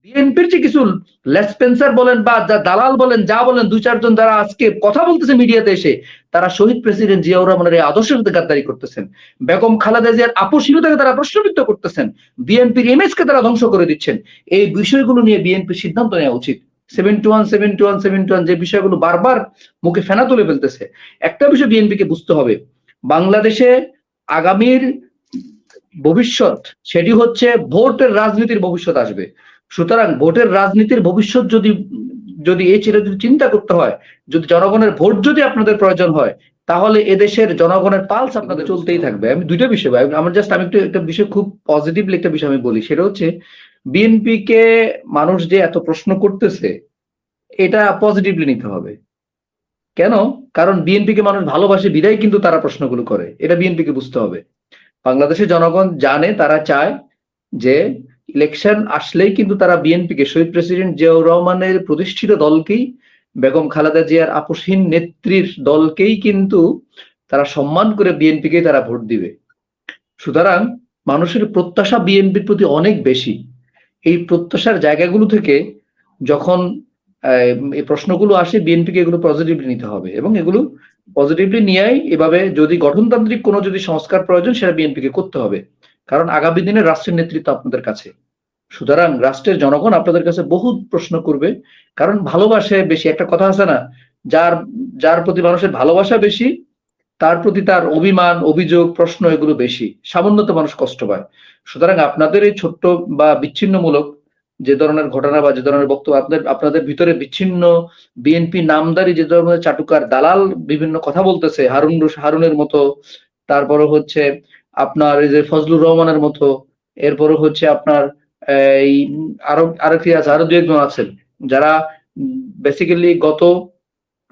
বিএনপির যে কিছু লেসপেন্সার বলেন বা দালাল বলেন, যা বলেন, দুই চারজন যারা আজকে কথা বলতেছে মিডিয়াতে এসে, তারা শহীদ প্রেসিডেন্ট জিয়াউর রহমানের এই আদর্শের সাথে গাদ্দারি করতেছেন। বেগম খালেদা জিয়ার আপসহীনতাকে তারা প্রশ্নবিদ্ধ করতেছেন। বিএনপির ইমেজকে তারা ধ্বংস করে দিচ্ছেন। এই বিষয়গুলো নিয়ে বিএনপির সিদ্ধান্ত নেওয়া উচিত। 71 যে বিষয়গুলো বারবার মুখে ফেনা তুলে ফেলতেছে। একটা বিষয় বিএনপিকে বুঝতে হবে, বাংলাদেশে আগামীর ভবিষ্যৎ সেটি হচ্ছে ভোটের রাজনীতির ভবিষ্যৎ আসবে। সুতরাং ভোটের রাজনীতির ভবিষ্যৎ যদি যদি এই ছেলে যদি চিন্তা করতে হয়, যদি জনগণের ভোট যদি আপনাদের প্রয়োজন হয়, তাহলে এদেশের জনগণের পালস আপনাদের চলতেই থাকবে। আমি দুইটা বিষয় আমার জাস্ট আমি একটু একটা বিষয় খুব পজিটিভলি একটা বিষয় আমি বলি, সেটা হচ্ছে বিএনপি কে মানুষ যে এত প্রশ্ন করতেছে এটা পজিটিভলি নিতে হবে। কেন? কারণ বিএনপি কে মানুষ ভালোবাসে বিধায় কিন্তু তারা প্রশ্নগুলো করে, এটা বিএনপি কে বুঝতে হবে। বাংলাদেশের জনগণ জানে, তারা চায় যে ইলেকশন আসলেই কিন্তু তারা বিএনপিকে, শহীদ প্রেসিডেন্ট জিয়াউর রহমানের প্রতিষ্ঠিত দলকেই, বেগম খালেদা জিয়ার আপসহীন নেত্রীর দলকেই কিন্তু তারা সম্মান করে বিএনপিকে তারা ভোট দিবে। সুতরাং মানুষের প্রত্যাশা বিএনপির প্রতি অনেক বেশি। এই প্রত্যাশার জায়গাগুলো থেকে যখন এই প্রশ্নগুলো আসে, বিএনপিকে এগুলো পজিটিভলি নিতে হবে এবং এগুলো পজিটিভলি নিয়েই এভাবে যদি গঠনতান্ত্রিক কোনো যদি সংস্কার প্রয়োজন সেটা বিএনপিকে করতে হবে। কারণ আগামী দিনে রাষ্ট্রের নেতৃত্ব আপনাদের কাছে। সুতরাং রাষ্ট্রের জনগণ আপনাদের কাছে বহুত প্রশ্ন করবে, কারণ ভালোবাসে বেশি। একটা কথা আছে না, যার যার প্রতি মানুষের ভালোবাসা বেশি, তার প্রতি তার অভিমান, অভিযোগ, প্রশ্ন এগুলো বেশি। সামান্যত মানুষ কষ্ট পায়। সুতরাং আপনাদের এই ছোট্ট বা বিচ্ছিন্নমূলক যে ধরনের ঘটনা বা যে ধরনের বক্তব্য আপনাদের ভিতরে বিচ্ছিন্ন বিএনপি নামদারি যে ধরনের চাটুকার দালাল বিভিন্ন কথা বলতেছে, হারুনের মতো, তারপরে হচ্ছে আপনার এই যে ফজলুর রহমানের মতো, এরপরে হচ্ছে আপনার এই আরো কি আছে, আরো দু একজন আছেন যারা বেসিক্যালি গত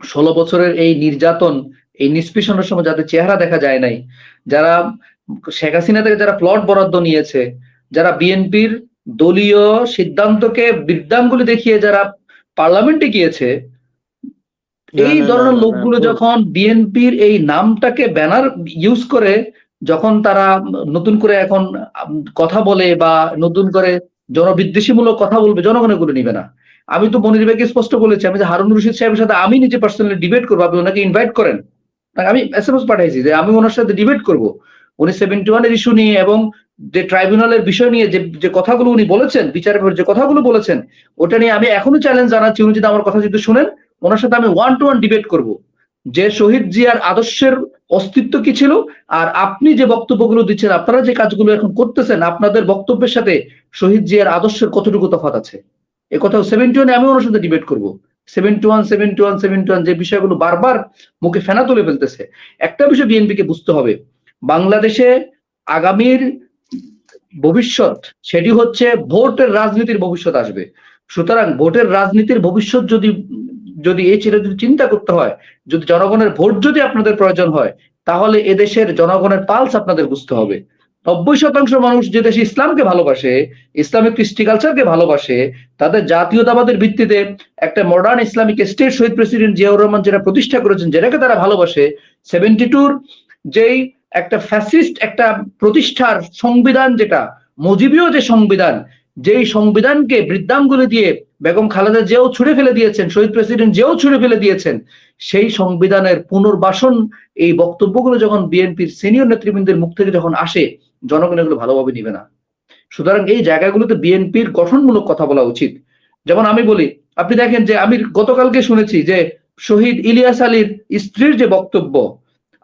16 বছরের এই নির্যাতন, এই নিষ্পেষণের সময় যাদের চেহারা দেখা যায় নাই, যারা শেখ হাসিনা থেকে যারা প্লট বরাদ্দ নিয়েছে, যারা বিএনপির দলীয় সিদ্ধান্তকে বৃদ্ধাঙ্গুলি দেখিয়ে যারা পার্লামেন্টে গিয়েছে, এই ধরনের লোকগুলো যখন বিএনপির এই নামটাকে ব্যানার ইউজ করে যখন তারা নতুন করে এখন কথা বলে বা নতুন করে জনবিদ্বেষীমূলক কথা বলবে, জনগণ এগুলো নিবে না। আমি তো মনির ভাইকে স্পষ্ট বলেছি, আমি যে হারুন রশিদ সাহেবের সাথে আমি নিজে পার্সোনালি ডিবেট করবো, আপনি ওনাকে ইনভাইট করেন। আমি এসএমএস পাঠাইছি যে আমি ওনার সাথে ডিবেট করব। উনি 71 এর ইস্যু নিয়ে এবং যে ট্রাইব্যুনালের বিষয় নিয়ে যে কথাগুলো উনি বলেছেন, বিচারের যে কথাগুলো বলেছেন, ওটা নিয়ে আমি এখনো চ্যালেঞ্জ জানাচ্ছি, উনি যদি আমার কথা যদি শুনেন, ওনার সাথে আমি 1-to-1 ডিবেট করব যে শহীদ জিয়ার আদর্শের অস্তিত্ব কি ছিল, আর আপনি যে বক্তব্যগুলো দিচ্ছেন, আপনারা যে কাজগুলো এখন করতেছেন, আপনাদের বক্তব্যের সাথে শহীদ জিয়ার আদর্শের কতটুকু তফাৎ আছে। এ কথা 71 আমি ওনার সাথে ডিবেট করব। 71 যে বিষয়গুলো বারবার মুখে ফেনা তুলে ফেলতেছে। একটা বিষয় বিএনপিকে বুঝতে হবে, বাংলাদেশে আগামীর ভবিষ্যৎ সেটি হচ্ছে ভোটের রাজনীতির ভবিষ্যৎ আসবে। সুতরাং ভোটের রাজনীতির ভবিষ্যৎ যদি যদি এই ছেলে যদি চিন্তা করতে হয়, যদি জনগণের ভোট যদি আপনাদের প্রয়োজন হয়, তাহলে এদেশের জনগণের পালস আপনাদের বুঝতে হবে। 90% মানুষ যে দেশে ইসলামকে ভালোবাসে, ইসলামিক কৃষ্টি কালচারকে ভালোবাসে, তাদের জাতীয়তাবাদের ভিত্তিতে একটা মডার্ন ইসলামিক স্টেট শহীদ প্রেসিডেন্ট জিয়াউর রহমান যেটা প্রতিষ্ঠা করেছেন, যেটাকে তারা ভালোবাসে, 72 যেই একটা ফ্যাসিস্ট একটা প্রতিষ্ঠার সংবিধান, যেটা মুজিবীয় যে সংবিধান, যেই সংবিধানকে বৃদ্ধাঙ্গুলি দিয়ে বেগম খালেদা জিয়াও ছুঁড়ে ফেলে দিয়েছেন, শহীদ প্রেসিডেন্ট জিয়াও ছুঁড়ে ফেলে দিয়েছেন, সেই সংবিধানের পুনর্বাসন এই বক্তব্যগুলো যখন বিএনপির সিনিয়র নেতৃবৃন্দের মুখ থেকে যখন আসে, জনগণ এগুলো ভালোভাবে নিবে না। সুতরাং এই জায়গাগুলোতে বিএনপির গঠনমূলক কথা বলা উচিত। যেমন আমি বলি, আপনি দেখেন যে আমি গতকালকে শুনেছি যে শহীদ ইলিয়াস আলীর স্ত্রীর যে বক্তব্য,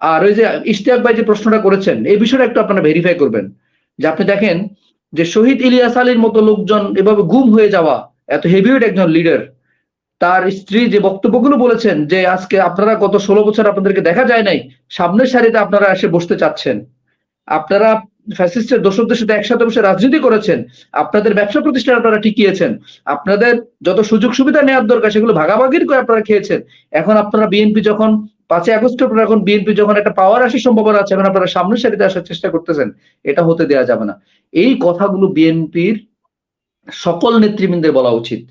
আর ওই যে ইশতিয়াক ভাই যে প্রশ্নটা করেছেন, এই বিষয়টা একটু আপনারা ভেরিফাই করবেন। যে আপনি দেখেন যে শহীদ ইলিয়াস আলীর মতো লোকজন এভাবে গুম হয়ে যাওয়া, এত হেভিওয়েট একজন লিডার, তার স্ত্রী যে বক্তব্যগুলো বলেছেন যে আজকে আপনারা গত 16 বছর আপনাদেরকে দেখা যায় নাই, সামনের সারিতে আপনারা এসে বসতে চাচ্ছেন, আপনারা ফ্যাসিস্টের দোসরদের সাথে একসাথে বসে রাজনীতি করেছেন, আপনাদের ব্যবসা প্রতিষ্ঠান আপনারা টিকিয়েছেন, আপনাদের যত সুযোগ সুবিধা নেওয়ার দরকার সেগুলো ভাগাভাগির করে আপনারা খেয়েছেন। এখন আপনারা বিএনপি যখন 5 আগস্টের পর এখন বিএনপি যখন একটা পাওয়ার আসার সম্ভাবনা আছে, এখন আপনারা সামনের সারিতে আসার চেষ্টা করতেছেন, এটা হতে দেওয়া যাবে না। এই কথাগুলো বিএনপির সকল নেতৃবৃন্দের বলা উচিত।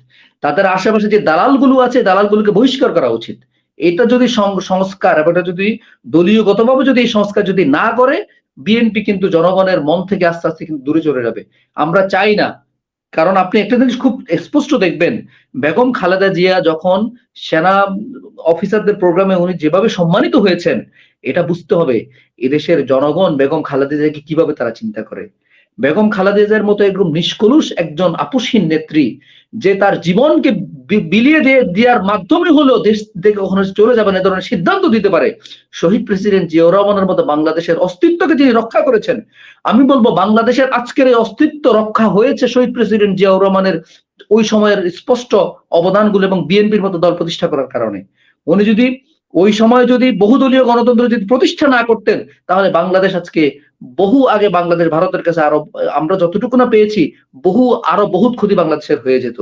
তাদের আশেপাশে যে দালালগুলো আছে, দালালগুলোকে বহিষ্কার করা উচিত। এটা যদি সংস্কার, এটা যদি দলীয়গতভাবে যদি এই সংস্কার যদি না করে, বিএনপি কিন্তু জনগণের মন থেকে আস্তে আস্তে কিন্তু দূরে চলে যাবে। আমরা চাই না, কারণ আপনি একটা জিনিস খুব স্পষ্ট দেখবেন, বেগম খালেদা জিয়া যখন সেনা অফিসারদের প্রোগ্রামে উনি যেভাবে সম্মানিত হয়েছেন, এটা বুঝতে হবে এদেশের জনগণ বেগম খালেদা জিয়াকে কিভাবে তারা চিন্তা করে। বেগম খালেদা জিয়ার মতো একদম নিষ্কলুষ একজন আপসহীন নেত্রী, যে তার জীবনকে বিলিয়ে দেওয়ার মাধ্যমে হলেও দেশ থেকে কখনো চলে যাবেন এ ধরনের সিদ্ধান্ত দিতে পারে, শহীদ প্রেসিডেন্ট জিয়াউর রহমানের মতো বাংলাদেশের অস্তিত্বকে তিনি রক্ষা করেছেন। আমি বলবো বাংলাদেশের আজকের এই অস্তিত্ব রক্ষা হয়েছে শহীদ প্রেসিডেন্ট জিয়াউর রহমানের ওই সময়ের স্পষ্ট অবদানগুলো এবং বিএনপির মতো দল প্রতিষ্ঠা করার কারণে। উনি যদি ওই সময় যদি বহুদলীয় গণতন্ত্র যদি প্রতিষ্ঠা না করতেন, তাহলে বাংলাদেশ আজকে বহু আগে বাংলাদেশ ভারতের কাছে আরো, আমরা যতটুকু না পেয়েছি, আরো বহুত ক্ষতি বাংলাদেশের হয়ে যেত।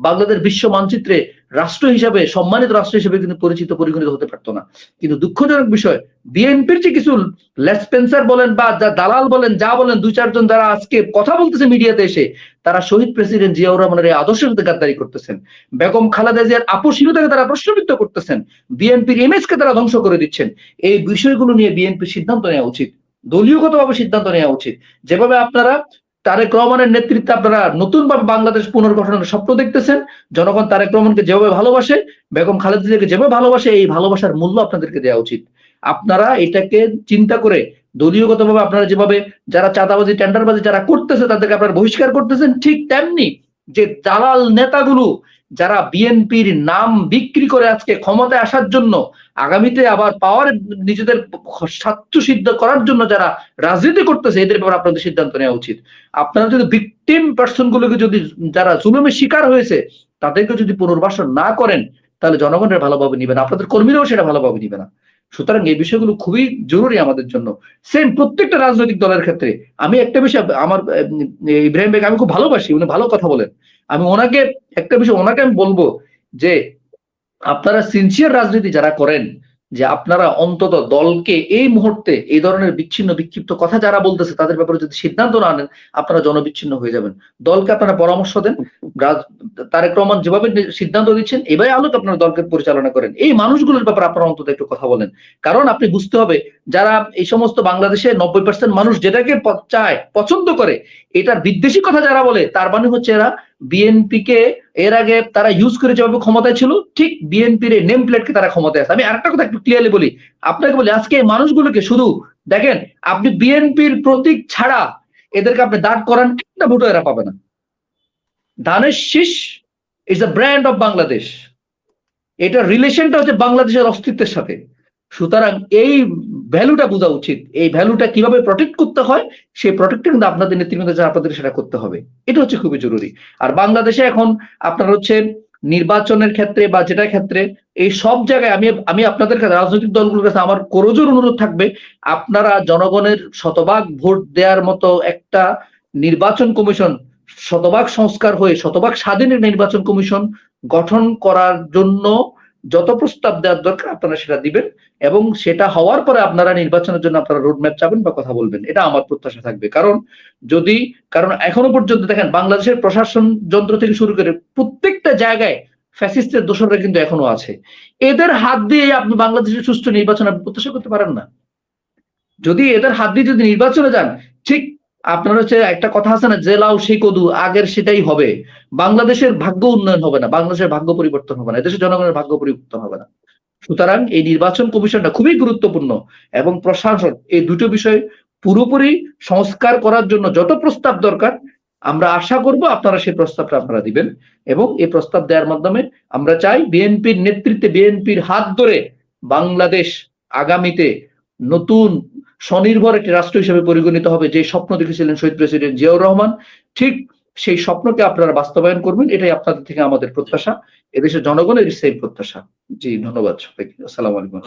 বাংলাদেশ বিশ্ব মানচিত্রে রাষ্ট্র হিসাবে, সম্মানিত রাষ্ট্র হিসেবে কিন্তু পরিগণিত হতে পারতো না। কিন্তু দুঃখজনক বিষয়, বিএনপির যে কিছু লেসপেন্সার বলেন বা দালাল বলেন, যা বলেন, দুই চারজন যারা আজকে কথা বলতেছে মিডিয়াতে এসে, তারা শহীদ প্রেসিডেন্ট জিয়াউর রহমানের এই আদর্শের সাথে গাদ্দারি করতেছেন। বেগম খালেদা জিয়ার আপসহীনতাকে তারা প্রশ্নবিদ্ধ করতেছেন, বিএনপির ইমেজকে তারা ধ্বংস করে দিচ্ছেন। এই বিষয়গুলো নিয়ে বিএনপির সিদ্ধান্ত নেওয়া উচিত, দলীয়গতভাবে সিদ্ধান্ত নেওয়া উচিত। যেভাবে আপনারা তারেক রহমানের নেতৃত্বে আপনারা নতুন ভাবে বাংলাদেশ পুনর্গঠনের স্বপ্ন দেখতেছেন, জনগণ তারেক রহমানকে যেভাবে ভালোবাসে, বেগম খালেদা জিয়াকে যেভাবে ভালোবাসে, এই ভালোবাসার মূল্য আপনাদেরকে দেওয়া উচিত। আপনারা এটাকে চিন্তা করে দলীয়গতভাবে আপনারা যেভাবে যারা চাঁদাবাজি টেন্ডারবাজি যারা করতেছে তাদেরকে আপনারা বহিষ্কার করতেছেন, ঠিক তেমনি যে দালাল নেতাগুলো যারা বিএনপির নাম বিক্রি করে আজকে ক্ষমতায় আসার জন্য, আগামীতে আবার পাওয়ার নিজেদের স্বার্থ সিদ্ধ করার জন্য যারা রাজনীতি করতেছে, এদের ব্যাপারে আপনাদের সিদ্ধান্ত নেওয়া উচিত। আপনারা যদি ভিকটিম পার্সন গুলোকে যদি, যারা জুলুমের শিকার হয়েছে, তাদেরকে যদি পুনর্বাসন না করেন, তাহলে জনগণের ভালোভাবে নিবে না, আপনাদের কর্মীরাও সেটা ভালোভাবে নিবে না। সুতরাং এই বিষয়গুলো খুবই জরুরি আমাদের জন্য, সেম প্রত্যেকটা রাজনৈতিক দলের ক্ষেত্রে। আমি একটা বিষয়, আমার ইব্রাহিম বেগ আমি খুব ভালোবাসি, উনি ভালো কথা বলেন। আমি ওনাকে একটা বিষয় ওনাকে আমি বলবো যে আপনারা সিনসিয়ার রাজনীতি যারা করেন, যে আপনারা অন্তত দলকে এই মুহূর্তে এই ধরনের বিচ্ছিন্ন বিক্ষিপ্ত কথা যারা বলতেছে তাদের ব্যাপারে যদি সিদ্ধান্ত না নেন, আপনারা জনবিচ্ছিন্ন হয়ে যাবেন। দলকে আপনারা পরামর্শ দেন, তারেক রহমান যেভাবে সিদ্ধান্ত দিচ্ছেন এভাবে আলোকে আপনারা দলকে পরিচালনা করেন। এই মানুষগুলোর ব্যাপারে আপনারা অন্তত একটু কথা বলেন। কারণ আপনি বুঝতে হবে, যারা এই সমস্ত বাংলাদেশের 90% মানুষ যেটাকে চায়, পছন্দ করে, এটার বিদ্বেষী কথা যারা বলে, তার মানে হচ্ছে এরা বিএনপিকে এর আগে তারা ইউজ করে যেভাবে ক্ষমতায় ছিল, ঠিক বিএনপির নেম প্লেটকে তারা ক্ষমতায় আছে। আমি আরেকটা কথা একটু ক্লিয়ারলি বলি, আপনাকে বলি, আজকে এই মানুষগুলোকে শুধু দেখেন, আপনি বিএনপির প্রতীক ছাড়া এদেরকে আপনি দাঁড় করান, একটা ভোটও এরা পাবে না। ধানের শীষ is the brand of Bangladesh, এটা রিলেশনটা হচ্ছে বাংলাদেশের অস্তিত্বের সাথে। সুতরাং এই ভ্যালুটা বোঝা উচিত, এই ভ্যালুটা কিভাবে প্রটেক্ট করতে হয়, সেই প্রটেক্ট কিন্তু আপনাদের নেতৃত্ব যারা, আপনাদের সেটা করতে হবে। এটা হচ্ছে খুবই জরুরি। আর বাংলাদেশে এখন আপনার হচ্ছে নির্বাচনের ক্ষেত্রে বা যেটার ক্ষেত্রে, এই সব জায়গায় আমি আপনাদের কাছে, রাজনৈতিক দলগুলোর কাছে আমার করজোর অনুরোধ থাকবে, আপনারা জনগণের শতভাগ ভোট দেওয়ার মতো একটা নির্বাচন কমিশন, শতভাগ সংস্কার হয়ে শতভাগ স্বাধীন নির্বাচন কমিশন গঠন করার জন্য যত প্রস্তাব দেওয়ার দরকার আপনারা সেটা দিবেন, এবং সেটা হওয়ার পরে আপনারা নির্বাচনের জন্য আপনারা রোডম্যাপ চাবেন বা কথা বলবেন। এটা আমার প্রত্যাশা থাকবে। কারণ এখনো পর্যন্ত দেখেন, বাংলাদেশের প্রশাসন যন্ত্র থেকে শুরু করে প্রত্যেকটা জায়গায় ফ্যাসিস্টের দোসররা কিন্তু এখনো আছে। এদের হাত দিয়ে আপনি বাংলাদেশের সুষ্ঠু নির্বাচন আপনি প্রত্যাশা করতে পারেন না। যদি এদের হাত দিয়ে যদি নির্বাচনে যান, ঠিক আপনার হচ্ছে একটা কথা আছে না, যে লাউ সেই কদু, আগের সেটাই হবে। বাংলাদেশের ভাগ্য উন্নয়ন হবে না, বাংলাদেশের ভাগ্য পরিবর্তন হবে না, দেশের জনগণের ভাগ্য পরিবর্তন হবে না। সুতরাং এই নির্বাচন কমিশনটা খুবই গুরুত্বপূর্ণ, এবং প্রশাসন এই দুটো বিষয় পুরোপুরি সংস্কার করার জন্য যত প্রস্তাব দরকার, আমরা আশা করব আপনারা সেই প্রস্তাবটা আপনারা দিবেন। এবং এই প্রস্তাব দেওয়ার মাধ্যমে আমরা চাই বিএনপির নেতৃত্বে, বিএনপির হাত ধরে বাংলাদেশ আগামীতে নতুন স্বনির্ভর একটি রাষ্ট্র হিসেবে পরিগণিত হবে, যে স্বপ্ন দেখেছিলেন শহীদ প্রেসিডেন্ট জিয়াউর রহমান, ঠিক সেই স্বপ্নকে আপনারা বাস্তবায়ন করবেন, এটাই আপনাদের থেকে আমাদের প্রত্যাশা, এদেশের জনগণের সেই প্রত্যাশা। জি, ধন্যবাদ সবাইকে। আসসালামু আলাইকুম।